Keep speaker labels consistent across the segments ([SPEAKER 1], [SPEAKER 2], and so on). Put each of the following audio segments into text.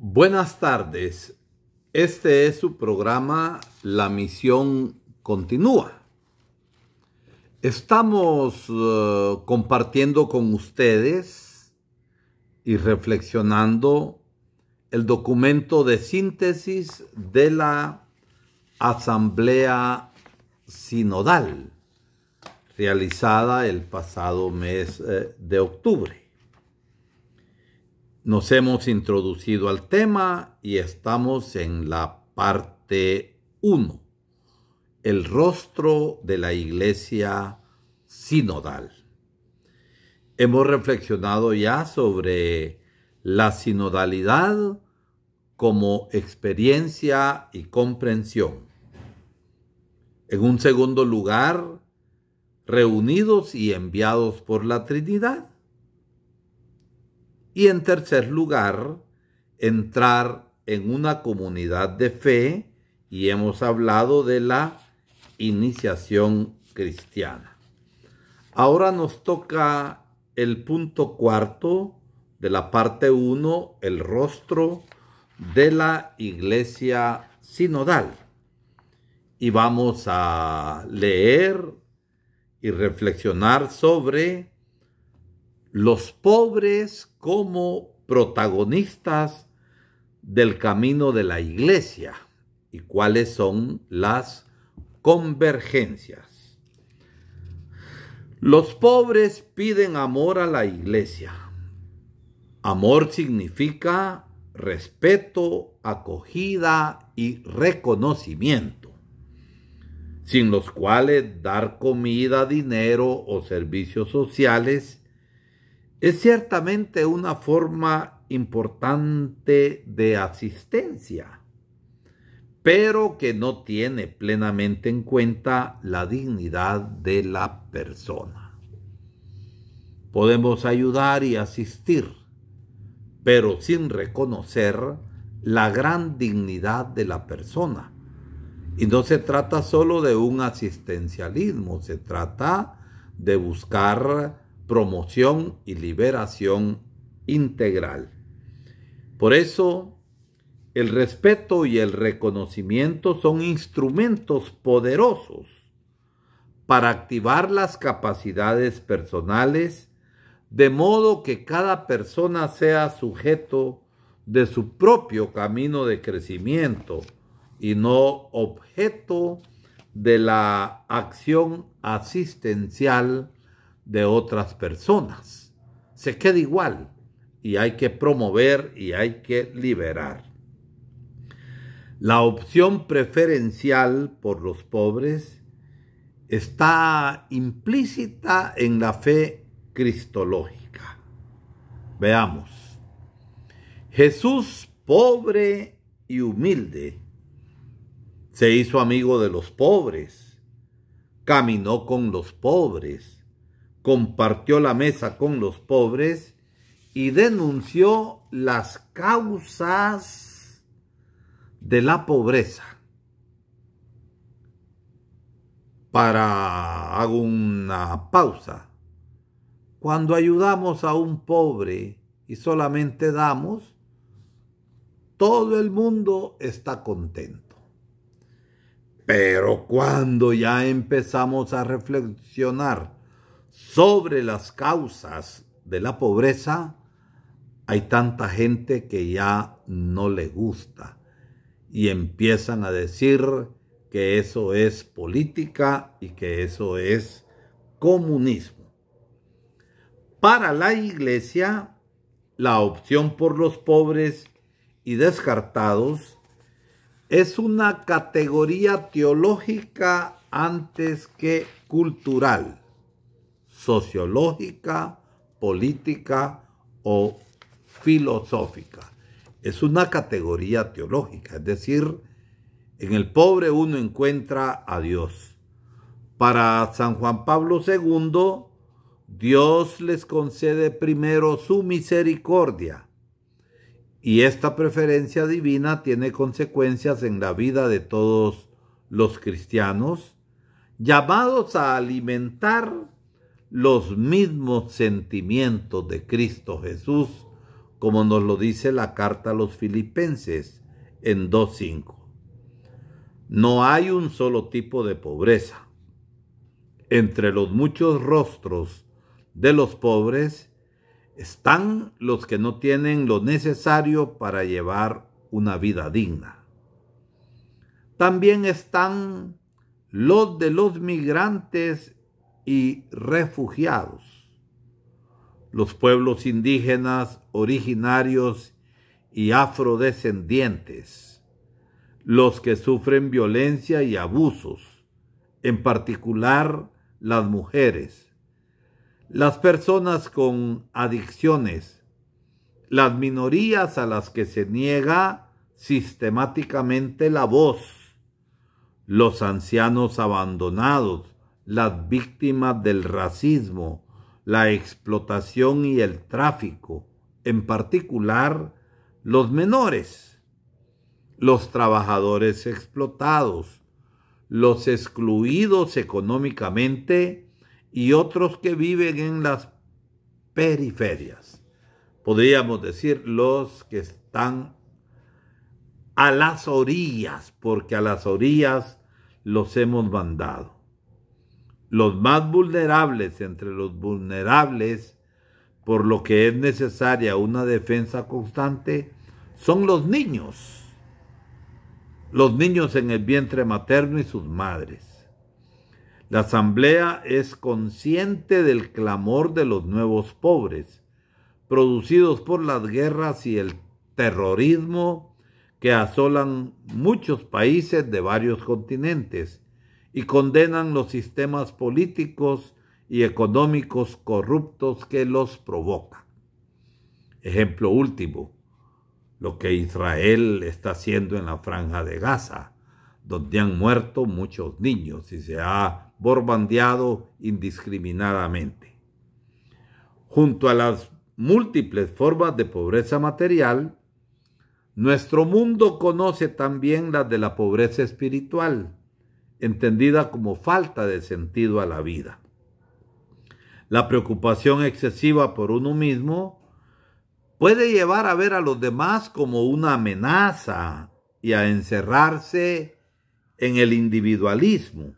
[SPEAKER 1] Buenas tardes. Este es su programa La Misión Continúa. Estamos compartiendo con ustedes y reflexionando el documento de síntesis de la Asamblea Sinodal realizada el pasado mes de octubre. Nos hemos introducido al tema y estamos en la parte 1, el rostro de la Iglesia Sinodal. Hemos reflexionado ya sobre la sinodalidad como experiencia y comprensión. En un segundo lugar, reunidos y enviados por la Trinidad. Y en tercer lugar, entrar en una comunidad de fe, y hemos hablado de la iniciación cristiana. Ahora nos toca el punto cuarto de la parte 1, el rostro de la Iglesia Sinodal. Y vamos a leer y reflexionar sobre los pobres como protagonistas del camino de la Iglesia y cuáles son las convergencias. Los pobres piden amor a la Iglesia. Amor significa respeto, acogida y reconocimiento, sin los cuales dar comida, dinero o servicios sociales es ciertamente una forma importante de asistencia, pero que no tiene plenamente en cuenta la dignidad de la persona. Podemos ayudar y asistir, pero sin reconocer la gran dignidad de la persona. Y no se trata solo de un asistencialismo, se trata de buscar promoción y liberación integral. Por eso, el respeto y el reconocimiento son instrumentos poderosos para activar las capacidades personales, de modo que cada persona sea sujeto de su propio camino de crecimiento y no objeto de la acción asistencial de otras personas. Se queda igual y hay que promover y hay que liberar. La opción preferencial por los pobres está implícita en la fe cristológica. Veamos. Jesús, pobre y humilde, se hizo amigo de los pobres, caminó con los pobres, compartió la mesa con los pobres y denunció las causas de la pobreza. Hago una pausa. Cuando ayudamos a un pobre y solamente damos, todo el mundo está contento. Pero cuando ya empezamos a reflexionar sobre las causas de la pobreza, hay tanta gente que ya no le gusta y empiezan a decir que eso es política y que eso es comunismo. Para la Iglesia, la opción por los pobres y descartados es una categoría teológica antes que cultural, sociológica, política o filosófica. Es una categoría teológica, es decir, en el pobre uno encuentra a Dios. Para San Juan Pablo II, Dios les concede primero su misericordia, y esta preferencia divina tiene consecuencias en la vida de todos los cristianos, llamados a alimentar los mismos sentimientos de Cristo Jesús como nos lo dice la carta a los Filipenses en 2:5. No hay un solo tipo de pobreza. Entre los muchos rostros de los pobres están los que no tienen lo necesario para llevar una vida digna. También están los de los migrantes y refugiados, los pueblos indígenas, originarios y afrodescendientes, los que sufren violencia y abusos, en particular las mujeres, las personas con adicciones, las minorías a las que se niega sistemáticamente la voz, los ancianos abandonados, las víctimas del racismo, la explotación y el tráfico, en particular los menores, los trabajadores explotados, los excluidos económicamente y otros que viven en las periferias. Podríamos decir los que están a las orillas, porque a las orillas los hemos mandado. Los más vulnerables entre los vulnerables, por lo que es necesaria una defensa constante, son los niños en el vientre materno y sus madres. La Asamblea es consciente del clamor de los nuevos pobres, producidos por las guerras y el terrorismo que asolan muchos países de varios continentes y condenan los sistemas políticos y económicos corruptos que los provocan. Ejemplo último, lo que Israel está haciendo en la Franja de Gaza, donde han muerto muchos niños y se ha bombardeado indiscriminadamente. Junto a las múltiples formas de pobreza material, nuestro mundo conoce también las de la pobreza espiritual, entendida como falta de sentido a la vida. La preocupación excesiva por uno mismo puede llevar a ver a los demás como una amenaza y a encerrarse en el individualismo.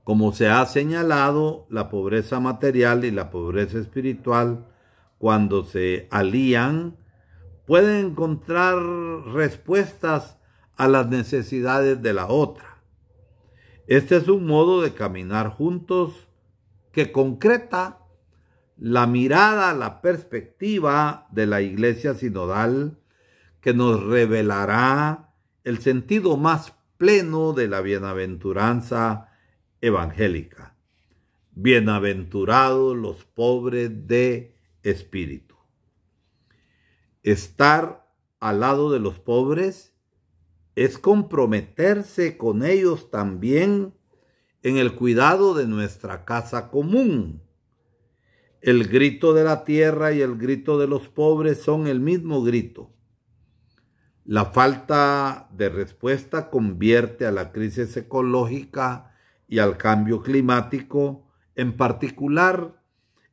[SPEAKER 1] Como se ha señalado, la pobreza material y la pobreza espiritual, cuando se alían, pueden encontrar respuestas a las necesidades de la otra. Este es un modo de caminar juntos que concreta la mirada, la perspectiva de la Iglesia sinodal, que nos revelará el sentido más pleno de la bienaventuranza evangélica. Bienaventurados los pobres de espíritu. Estar al lado de los pobres es comprometerse con ellos también en el cuidado de nuestra casa común. El grito de la tierra y el grito de los pobres son el mismo grito. La falta de respuesta convierte a la crisis ecológica y al cambio climático, en particular,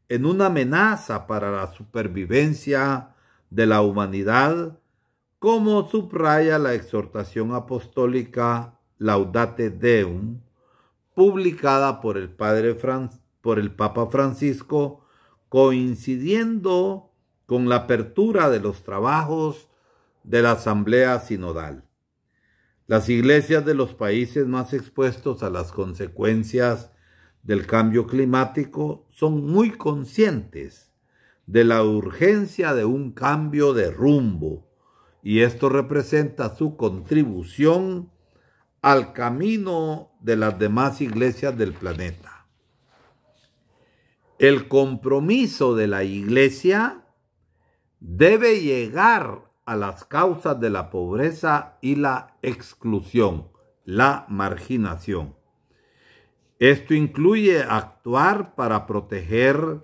[SPEAKER 1] en una amenaza para la supervivencia de la humanidad, como subraya la exhortación apostólica Laudate Deum, publicada por el Papa Francisco, coincidiendo con la apertura de los trabajos de la Asamblea Sinodal. Las iglesias de los países más expuestos a las consecuencias del cambio climático son muy conscientes de la urgencia de un cambio de rumbo, y esto representa su contribución al camino de las demás iglesias del planeta. El compromiso de la Iglesia debe llegar a las causas de la pobreza y la exclusión, la marginación. Esto incluye actuar para proteger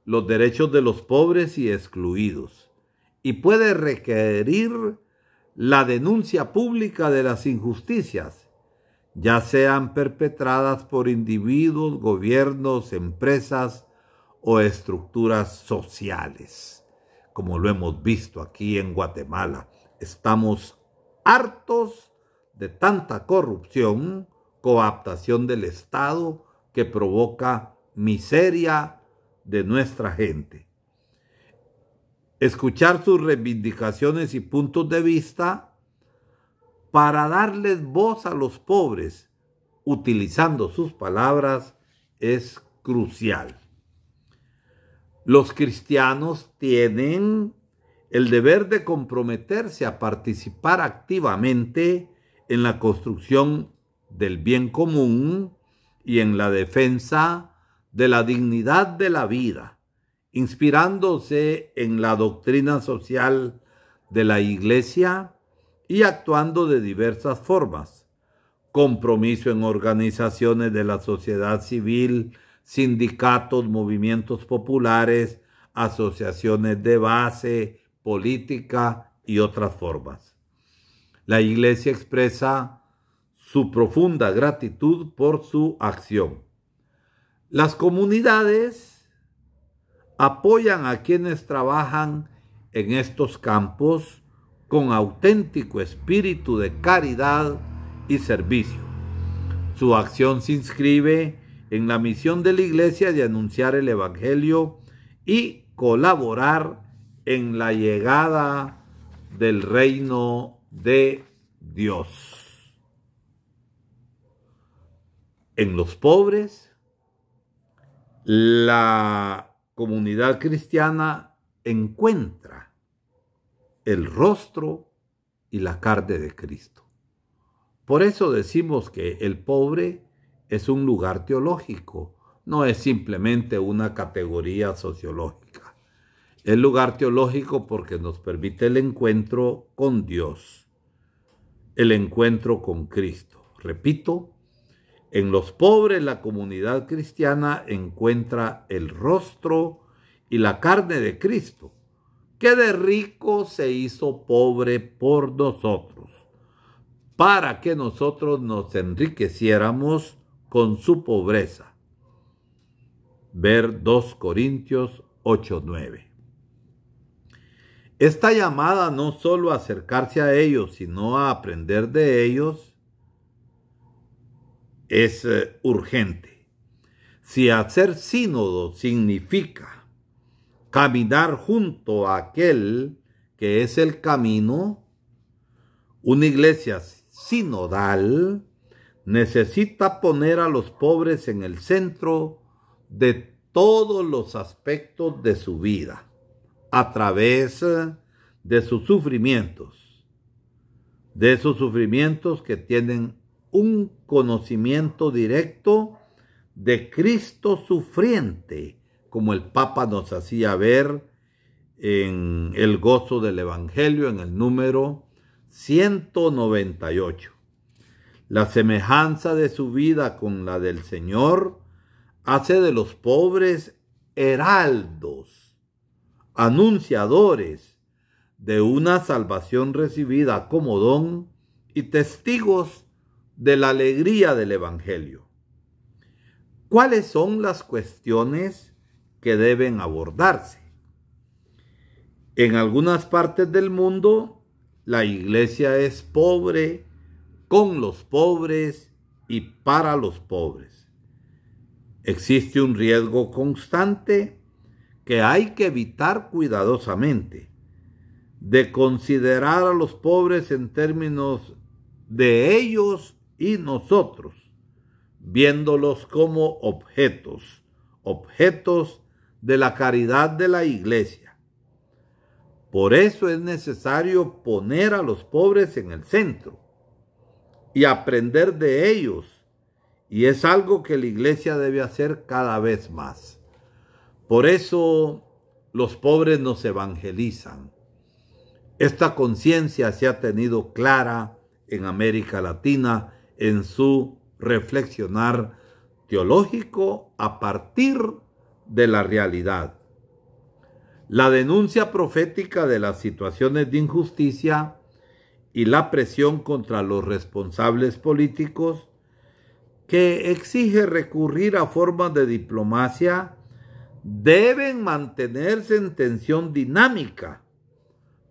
[SPEAKER 1] los derechos de los pobres y excluidos, y puede requerir la denuncia pública de las injusticias, ya sean perpetradas por individuos, gobiernos, empresas o estructuras sociales. como lo hemos visto aquí en Guatemala. Estamos hartos de tanta corrupción, coaptación del Estado que provoca miseria de nuestra gente. Escuchar sus reivindicaciones y puntos de vista para darles voz a los pobres, utilizando sus palabras, es crucial. Los cristianos tienen el deber de comprometerse a participar activamente en la construcción del bien común y en la defensa de la dignidad de la vida, inspirándose en la doctrina social de la Iglesia y actuando de diversas formas. Compromiso en organizaciones de la sociedad civil, sindicatos, movimientos populares, asociaciones de base, política y otras formas. La Iglesia expresa su profunda gratitud por su acción. Las comunidades apoyan a quienes trabajan en estos campos con auténtico espíritu de caridad y servicio. Su acción se inscribe en la misión de la Iglesia de anunciar el Evangelio y colaborar en la llegada del reino de Dios. En los pobres, la comunidad cristiana encuentra el rostro y la carne de Cristo. Por eso decimos que el pobre es un lugar teológico, no es simplemente una categoría sociológica. Es lugar teológico porque nos permite el encuentro con Dios, el encuentro con Cristo. Repito, en los pobres la comunidad cristiana encuentra el rostro y la carne de Cristo, que de rico se hizo pobre por nosotros, para que nosotros nos enriqueciéramos con su pobreza. Ver 2 Corintios 8:9. Esta llamada no solo a acercarse a ellos, sino a aprender de ellos, es urgente. Si hacer sínodo significa caminar junto a aquel que es el camino, una iglesia sinodal necesita poner a los pobres en el centro de todos los aspectos de su vida, a través de sus sufrimientos, de esos sufrimientos que tienen un conocimiento directo de Cristo sufriente, como el Papa nos hacía ver en el gozo del Evangelio, en el número 198. La semejanza de su vida con la del Señor hace de los pobres heraldos, anunciadores de una salvación recibida como don y testigos de la alegría del Evangelio. ¿Cuáles son las cuestiones que deben abordarse? En algunas partes del mundo, la iglesia es pobre, con los pobres y para los pobres. Existe un riesgo constante que hay que evitar cuidadosamente, de considerar a los pobres en términos de ellos y nosotros, viéndolos como objetos de la caridad de la iglesia. Por eso es necesario poner a los pobres en el centro y aprender de ellos, y es algo que la iglesia debe hacer cada vez más. Por eso los pobres nos evangelizan. Esta conciencia se ha tenido clara en América Latina en su reflexionar teológico a partir de la realidad. La denuncia profética de las situaciones de injusticia y la presión contra los responsables políticos, que exige recurrir a formas de diplomacia, deben mantenerse en tensión dinámica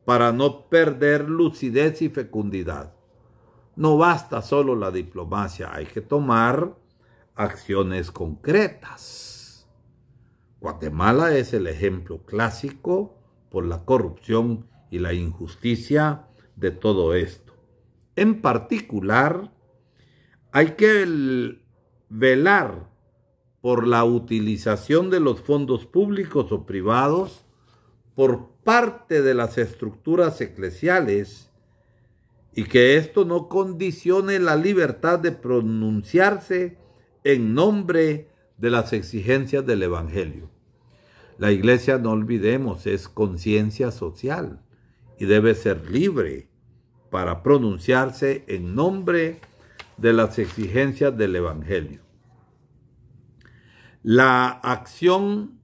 [SPEAKER 1] para no perder lucidez y fecundidad. No basta solo la diplomacia, hay que tomar acciones concretas. Guatemala es el ejemplo clásico por la corrupción y la injusticia de todo esto. En particular, hay que velar por la utilización de los fondos públicos o privados por parte de las estructuras eclesiales y que esto no condicione la libertad de pronunciarse en nombre de las exigencias del Evangelio. La Iglesia, no olvidemos, es conciencia social y debe ser libre para pronunciarse en nombre de las exigencias del Evangelio. La acción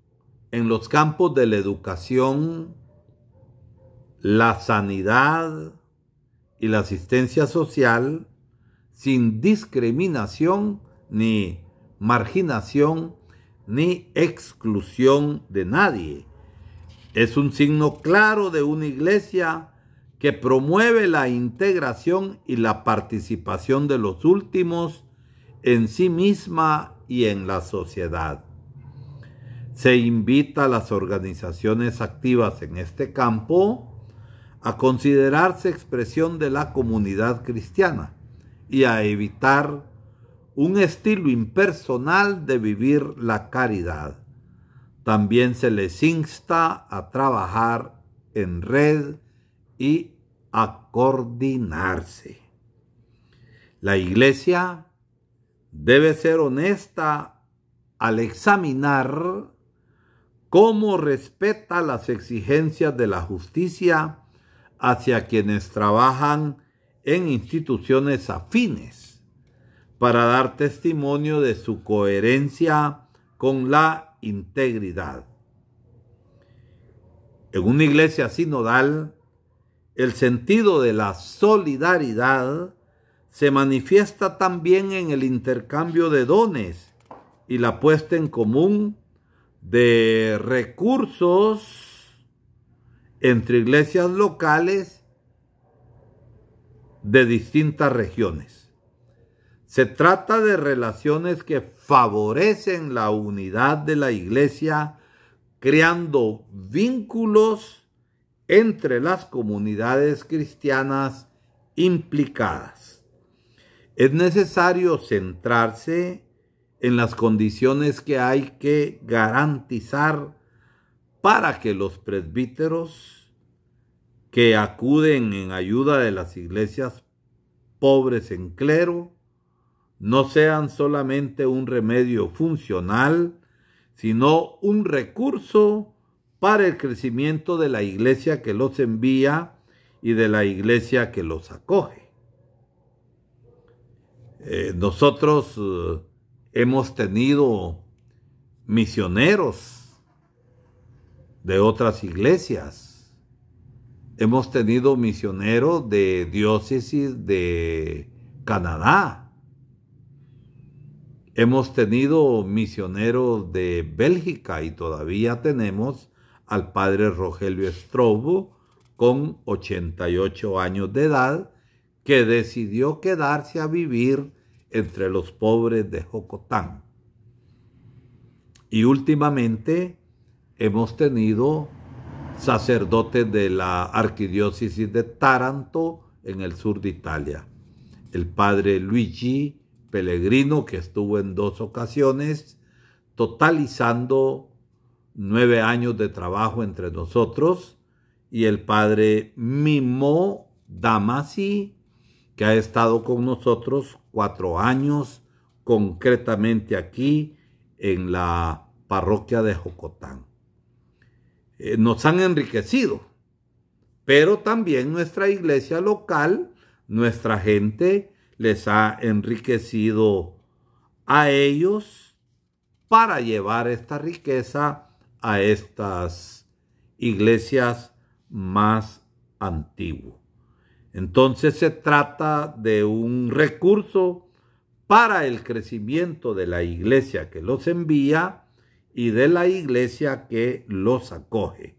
[SPEAKER 1] en los campos de la educación, la sanidad y la asistencia social, sin discriminación ni marginación ni exclusión de nadie. Es un signo claro de una iglesia que promueve la integración y la participación de los últimos en sí misma y en la sociedad. Se invita a las organizaciones activas en este campo a considerarse expresión de la comunidad cristiana y a evitar un estilo impersonal de vivir la caridad. También se les insta a trabajar en red y a coordinarse. La Iglesia debe ser honesta al examinar cómo respeta las exigencias de la justicia hacia quienes trabajan en instituciones afines, para dar testimonio de su coherencia con la integridad. En una iglesia sinodal, el sentido de la solidaridad se manifiesta también en el intercambio de dones y la puesta en común de recursos entre iglesias locales de distintas regiones. Se trata de relaciones que favorecen la unidad de la iglesia, creando vínculos entre las comunidades cristianas implicadas. Es necesario centrarse en las condiciones que hay que garantizar para que los presbíteros que acuden en ayuda de las iglesias pobres en clero no sean solamente un remedio funcional, sino un recurso para el crecimiento de la iglesia que los envía y de la iglesia que los acoge. Nosotros hemos tenido misioneros de otras iglesias. Hemos tenido misioneros de diócesis de Canadá. Hemos tenido misioneros de Bélgica y todavía tenemos al padre Rogelio Strobo con 88 años de edad que decidió quedarse a vivir entre los pobres de Jocotán. Y últimamente hemos tenido sacerdotes de la arquidiócesis de Taranto en el sur de Italia. El padre Luigi Pellegrino, que estuvo en 2 ocasiones, totalizando 9 años de trabajo entre nosotros, y el padre Mimo Damasi, que ha estado con nosotros 4 años, concretamente aquí en la parroquia de Jocotán. Nos han enriquecido, pero también nuestra iglesia local, nuestra gente, les ha enriquecido a ellos para llevar esta riqueza a estas iglesias más antiguas. Entonces se trata de un recurso para el crecimiento de la iglesia que los envía y de la iglesia que los acoge.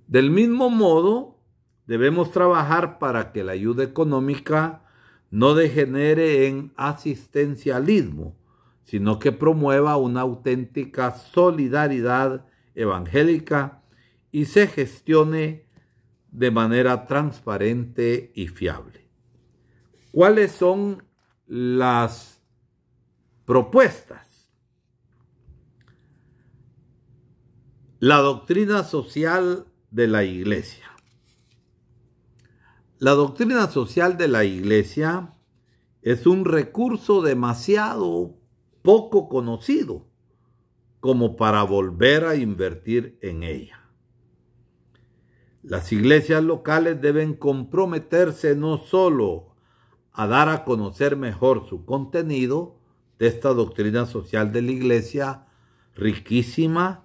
[SPEAKER 1] Del mismo modo, debemos trabajar para que la ayuda económica no degenere en asistencialismo, sino que promueva una auténtica solidaridad evangélica y se gestione de manera transparente y fiable. ¿Cuáles son las propuestas? La doctrina social de la Iglesia. La doctrina social de la Iglesia es un recurso demasiado poco conocido como para volver a invertir en ella. Las iglesias locales deben comprometerse no solo a dar a conocer mejor su contenido de esta doctrina social de la Iglesia, riquísima,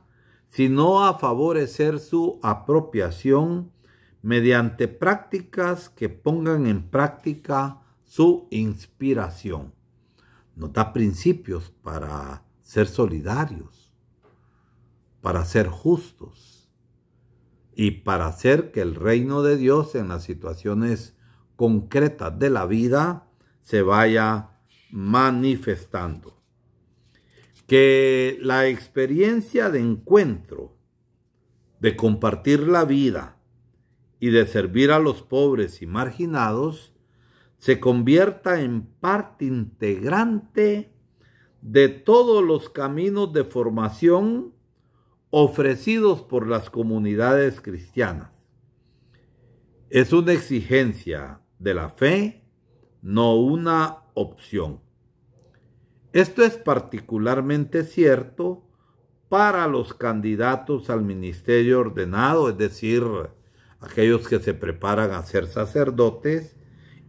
[SPEAKER 1] sino a favorecer su apropiación mediante prácticas que pongan en práctica su inspiración. Nos da principios para ser solidarios, para ser justos y para hacer que el reino de Dios en las situaciones concretas de la vida se vaya manifestando. Que la experiencia de encuentro, de compartir la vida y de servir a los pobres y marginados se convierta en parte integrante de todos los caminos de formación ofrecidos por las comunidades cristianas. Es una exigencia de la fe, no una opción. Esto es particularmente cierto para los candidatos al ministerio ordenado, es decir, aquellos que se preparan a ser sacerdotes,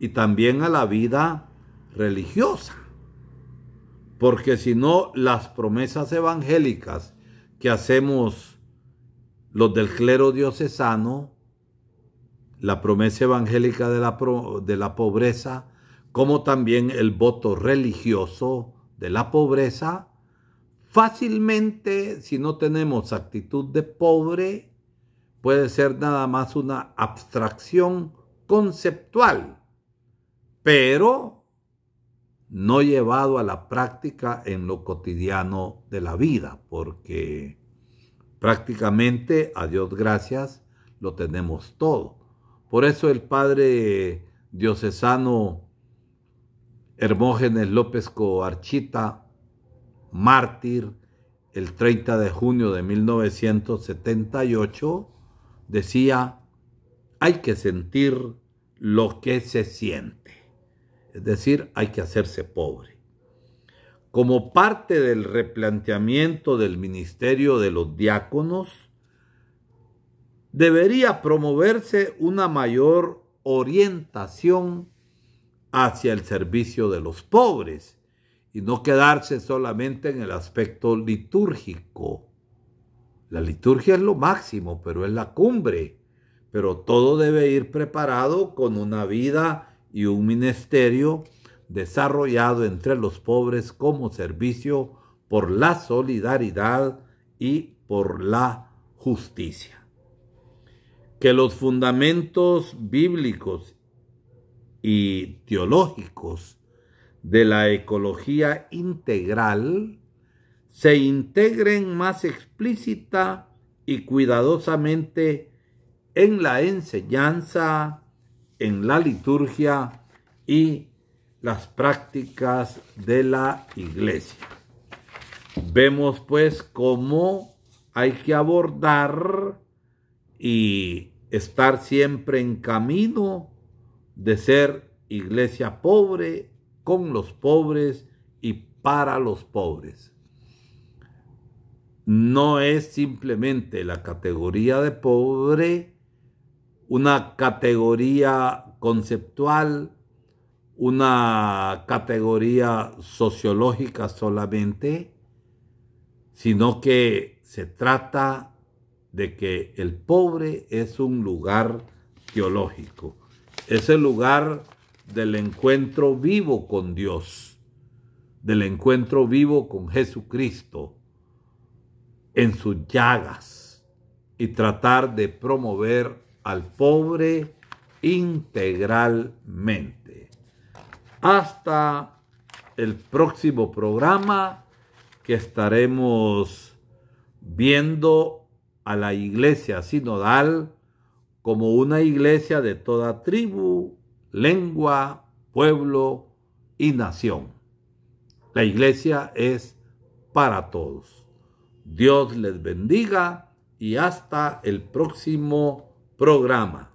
[SPEAKER 1] y también a la vida religiosa. Porque si no, las promesas evangélicas que hacemos los del clero diocesano, la promesa evangélica de la pobreza, como también el voto religioso de la pobreza, fácilmente, si no tenemos actitud de pobre, puede ser nada más una abstracción conceptual, pero no llevado a la práctica en lo cotidiano de la vida, porque prácticamente, a Dios gracias, lo tenemos todo. Por eso el padre diocesano Hermógenes López Coarchita, mártir, el 30 de junio de 1978, decía: hay que sentir lo que se siente. Es decir, hay que hacerse pobre. Como parte del replanteamiento del ministerio de los diáconos, debería promoverse una mayor orientación hacia el servicio de los pobres y no quedarse solamente en el aspecto litúrgico. La liturgia es lo máximo, pero es la cumbre. Pero todo debe ir preparado con una vida y un ministerio desarrollado entre los pobres como servicio por la solidaridad y por la justicia. Que los fundamentos bíblicos y teológicos de la ecología integral se integren más explícita y cuidadosamente en la enseñanza, en la liturgia y las prácticas de la Iglesia. Vemos pues cómo hay que abordar y estar siempre en camino de ser iglesia pobre, con los pobres y para los pobres. No es simplemente la categoría de pobre una categoría conceptual, una categoría sociológica solamente, sino que se trata de que el pobre es un lugar teológico, es el lugar del encuentro vivo con Dios, del encuentro vivo con Jesucristo, en sus llagas y tratar de promover al pobre integralmente. Hasta el próximo programa, que estaremos viendo a la iglesia sinodal como una iglesia de toda tribu, lengua, pueblo y nación. La iglesia es para todos. Dios les bendiga y hasta el próximo programa.